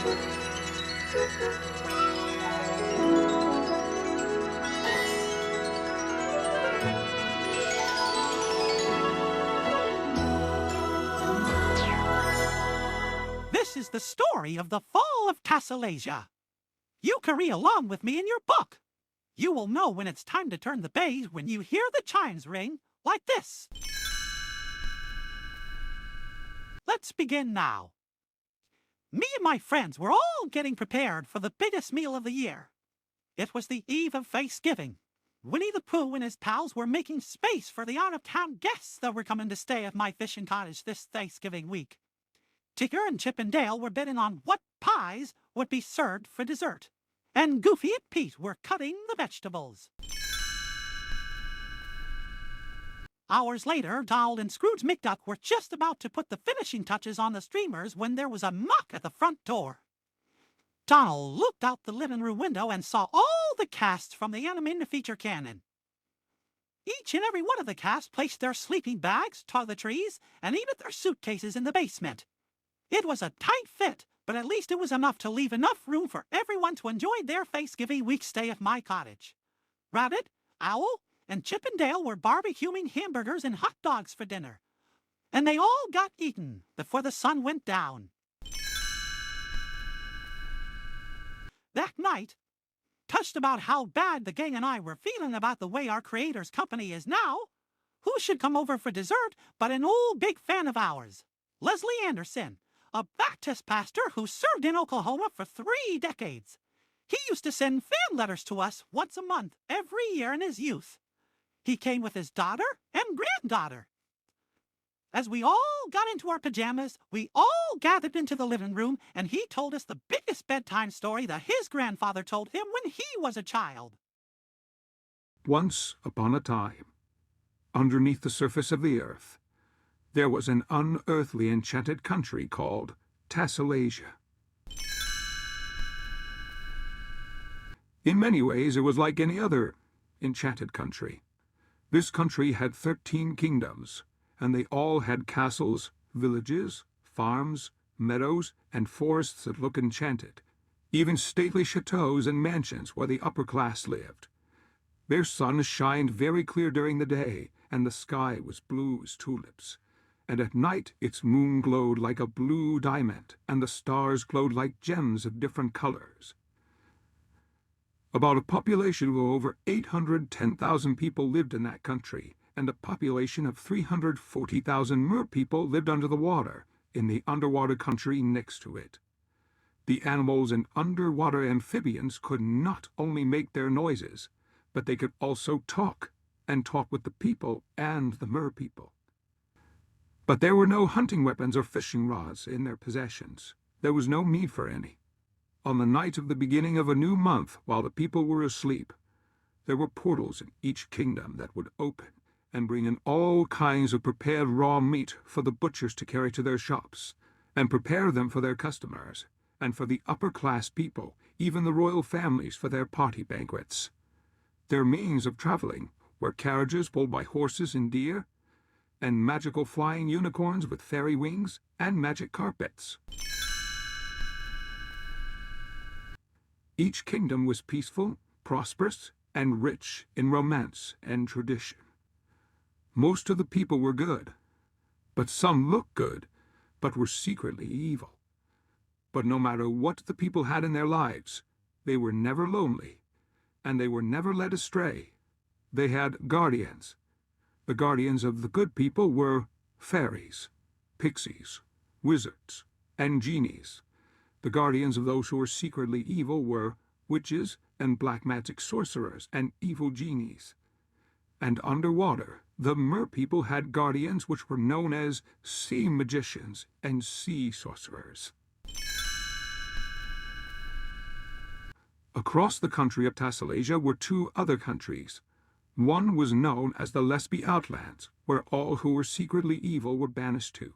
This is the story of the fall of Tassalasia. You can read along with me in your book. You will know when it's time to turn the page when you hear the chimes ring like this. Let's begin now. Me and my friends were all getting prepared for the biggest meal of the year. It was the eve of Thanksgiving. Winnie the Pooh and his pals were making space for the out-of-town guests that were coming to stay at my fishing cottage this Thanksgiving week. Tigger and Chip and Dale were betting on what pies would be served for dessert, and Goofy and Pete were cutting the vegetables. Hours later, Donald and Scrooge McDuck were just about to put the finishing touches on the streamers when there was a knock at the front door. Donald looked out the living room window and saw all the cast from the animated feature canon. Each and every one of the cast placed their sleeping bags, toiletries, and even their suitcases in the basement. It was a tight fit, but at least it was enough to leave enough room for everyone to enjoy their Thanksgiving week stay at my cottage. Rabbit, Owl, and Chip and Dale were barbecuing hamburgers and hot dogs for dinner, and they all got eaten before the sun went down. That night, touched about how bad the gang and I were feeling about the way our creator's company is now, who should come over for dessert but an old big fan of ours, Leslie Anderson, a Baptist pastor who served in Oklahoma for 3 decades. He used to send fan letters to us once a month, every year in his youth. He came with his daughter and granddaughter. As we all got into our pajamas, we all gathered into the living room, and he told us the biggest bedtime story that his grandfather told him when he was a child. Once upon a time, underneath the surface of the earth, there was an unearthly enchanted country called Tassalasia. In many ways, it was like any other enchanted country. This country had 13 kingdoms, and they all had castles, villages, farms, meadows, and forests that look enchanted, even stately chateaux and mansions where the upper class lived. Their sun shined very clear during the day, and the sky was blue as tulips. And at night its moon glowed like a blue diamond, and the stars glowed like gems of different colors. About a population of over 810,000 people lived in that country, and a population of 340,000 mer people lived under the water, in the underwater country next to it. The animals and underwater amphibians could not only make their noises, but they could also talk, and talk with the people and the mer people. But there were no hunting weapons or fishing rods in their possessions. There was no need for any. On the night of the beginning of a new month, while the people were asleep, there were portals in each kingdom that would open and bring in all kinds of prepared raw meat for the butchers to carry to their shops, and prepare them for their customers, and for the upper-class people, even the royal families, for their party banquets. Their means of traveling were carriages pulled by horses and deer, and magical flying unicorns with fairy wings, and magic carpets. Each kingdom was peaceful, prosperous, and rich in romance and tradition. Most of the people were good, but some looked good, but were secretly evil. But no matter what the people had in their lives, they were never lonely, and they were never led astray. They had guardians. The guardians of the good people were fairies, pixies, wizards, and genies. The guardians of those who were secretly evil were witches and black magic sorcerers and evil genies. And underwater, the mer people had guardians which were known as sea magicians and sea sorcerers. Across the country of Tassalasia were 2 other countries. One was known as the Lesby Outlands, where all who were secretly evil were banished to.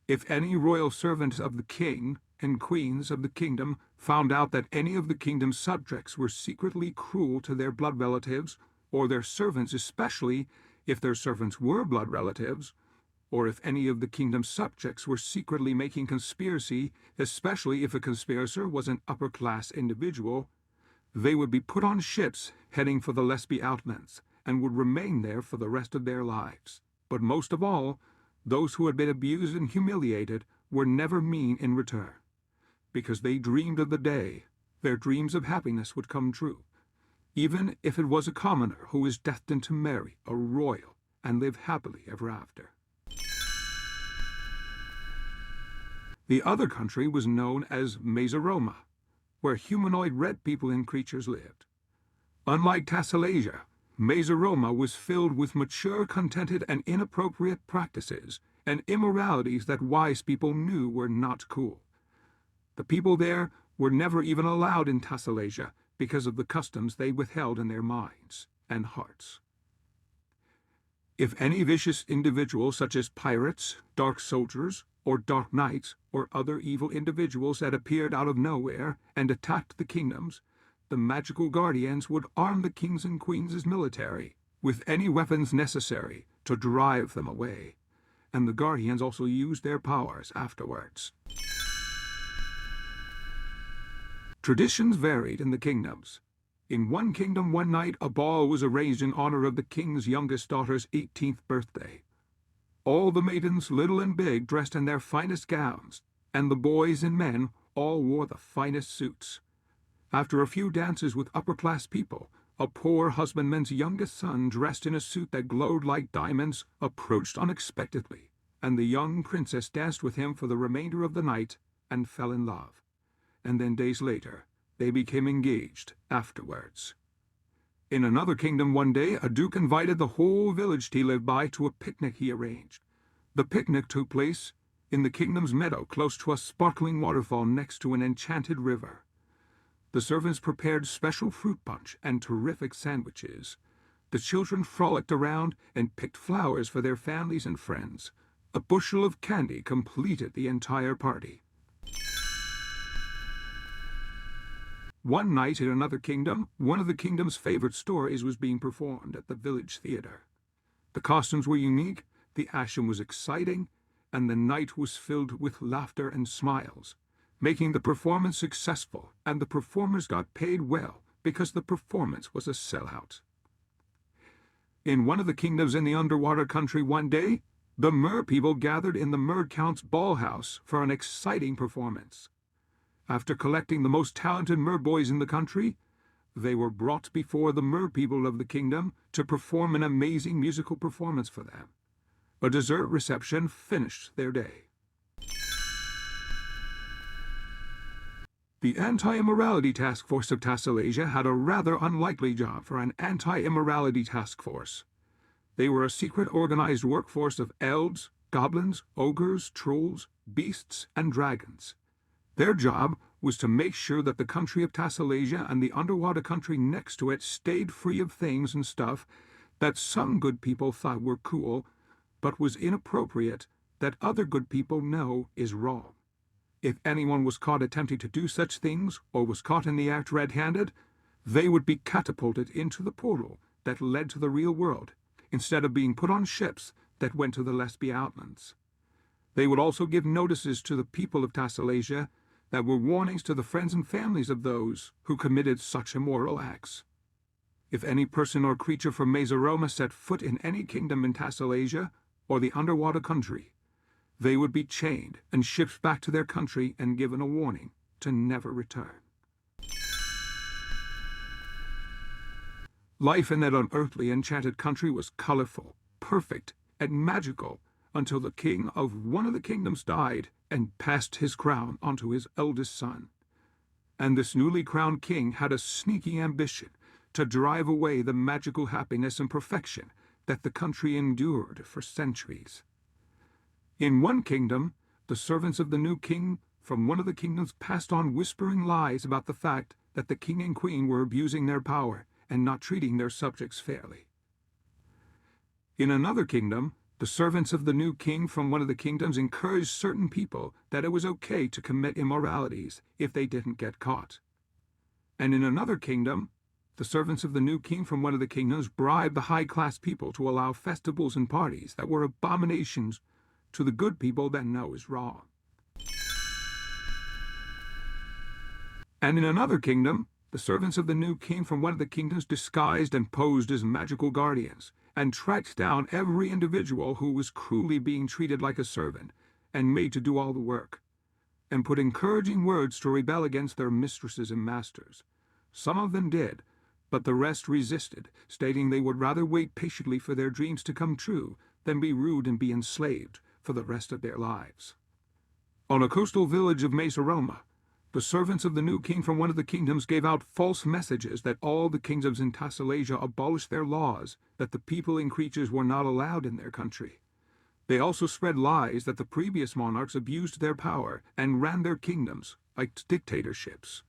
If any royal servants of the king and queens of the kingdom found out that any of the kingdom's subjects were secretly cruel to their blood relatives, or their servants, especially if their servants were blood relatives, or if any of the kingdom's subjects were secretly making conspiracy, especially if a conspirator was an upper-class individual, they would be put on ships heading for the Lesbi Outlands and would remain there for the rest of their lives. But most of all, those who had been abused and humiliated were never mean in return, because they dreamed of the day their dreams of happiness would come true, even if it was a commoner who was destined to marry a royal and live happily ever after. The other country was known as Mesaroma, where humanoid red people and creatures lived. Unlike Tassalasia, Mesaroma was filled with mature, contented, and inappropriate practices and immoralities that wise people knew were not cool. The people there were never even allowed in Tassalasia because of the customs they withheld in their minds and hearts. If any vicious individuals such as pirates, dark soldiers, or dark knights, or other evil individuals that appeared out of nowhere and attacked the kingdoms, the magical guardians would arm the kings and queens' military with any weapons necessary to drive them away, and the guardians also used their powers afterwards. Traditions varied in the kingdoms. In one kingdom one night a ball was arranged in honor of the king's youngest daughter's 18th birthday. All the maidens, little and big, dressed in their finest gowns, and the boys and men all wore the finest suits. After a few dances with upper-class people, a poor husbandman's youngest son, dressed in a suit that glowed like diamonds, approached unexpectedly, and the young princess danced with him for the remainder of the night and fell in love. And then days later, they became engaged afterwards. In another kingdom one day, a duke invited the whole village he lived by to a picnic he arranged. The picnic took place in the kingdom's meadow close to a sparkling waterfall next to an enchanted river. The servants prepared special fruit punch and terrific sandwiches. The children frolicked around and picked flowers for their families and friends. A bushel of candy completed the entire party. One night in another kingdom, one of the kingdom's favorite stories was being performed at the village theater. The costumes were unique, the action was exciting, and the night was filled with laughter and smiles, making the performance successful, and the performers got paid well because the performance was a sellout. In one of the kingdoms in the underwater country one day, the mer people gathered in the mer count's ball house for an exciting performance. After collecting the most talented mer boys in the country, they were brought before the mer people of the kingdom to perform an amazing musical performance for them. A dessert reception finished their day. The Anti-Immorality Task Force of Tassalasia had a rather unlikely job for an anti-immorality task force. They were a secret organized workforce of elves, goblins, ogres, trolls, beasts, and dragons. Their job was to make sure that the country of Tassalasia and the underwater country next to it stayed free of things and stuff that some good people thought were cool, but was inappropriate that other good people know is wrong. If anyone was caught attempting to do such things, or was caught in the act red-handed, they would be catapulted into the portal that led to the real world, instead of being put on ships that went to the Lesbi Outlands. They would also give notices to the people of Tassalasia that were warnings to the friends and families of those who committed such immoral acts. If any person or creature from Mesaroma set foot in any kingdom in Tassalasia or the underwater country, they would be chained and shipped back to their country and given a warning to never return. Life in that unearthly enchanted country was colorful, perfect, and magical until the king of one of the kingdoms died and passed his crown onto his eldest son. And this newly crowned king had a sneaky ambition to drive away the magical happiness and perfection that the country endured for centuries. In one kingdom, the servants of the new king from one of the kingdoms passed on whispering lies about the fact that the king and queen were abusing their power and not treating their subjects fairly. In another kingdom, the servants of the new king from one of the kingdoms encouraged certain people that it was okay to commit immoralities if they didn't get caught. And in another kingdom, the servants of the new king from one of the kingdoms bribed the high-class people to allow festivals and parties that were abominations to the good people that know is wrong. And in another kingdom, the servants of the new king from one of the kingdoms disguised and posed as magical guardians, and tracked down every individual who was cruelly being treated like a servant, and made to do all the work, and put encouraging words to rebel against their mistresses and masters. Some of them did, but the rest resisted, stating they would rather wait patiently for their dreams to come true than be rude and be enslaved for the rest of their lives. On a coastal village of Mesaroma, the servants of the new king from one of the kingdoms gave out false messages that all the kingdoms in Tassalasia abolished their laws, that the people and creatures were not allowed in their country. They also spread lies that the previous monarchs abused their power and ran their kingdoms like dictatorships.